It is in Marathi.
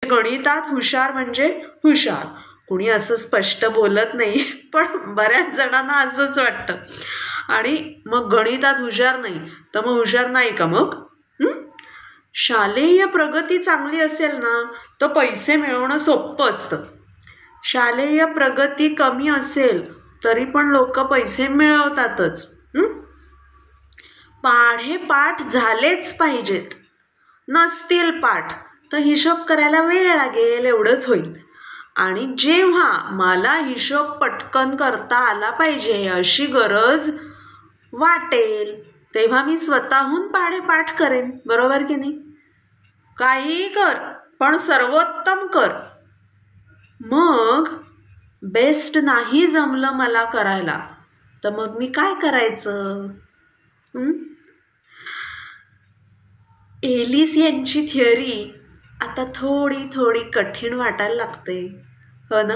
गणितात हुशार म्हणजे हुशार. कुणी असं स्पष्ट बोलत नाही, पण बऱ्याच जणांना असंच वाटतं. आणि मग गणितात हुशार नाही तर मग हुशार नाही का मग? शालेय प्रगती चांगली असेल ना तर पैसे मिळवणं सोपं असतं. शालेय प्रगती कमी असेल तरी पण लोक पैसे मिळवतातच. पाढे पाठ झालेच पाहिजेत. नसतील पाठ तर हिशोब करायला वेळ लागेल, एवढंच होईल. आणि जेव्हा मला हिशोब पटकन करता आला पाहिजे अशी गरज वाटेल तेव्हा मी स्वतःहून पाढे पाठ करेन. बरोबर की नाही? काहीही कर पण सर्वोत्तम कर. मग बेस्ट नाही जमलं मला करायला तर मग मी काय करायचं? एलिस यांची थिअरी आता थोडी थोडी कठीण वाटायला लागते, हो ना?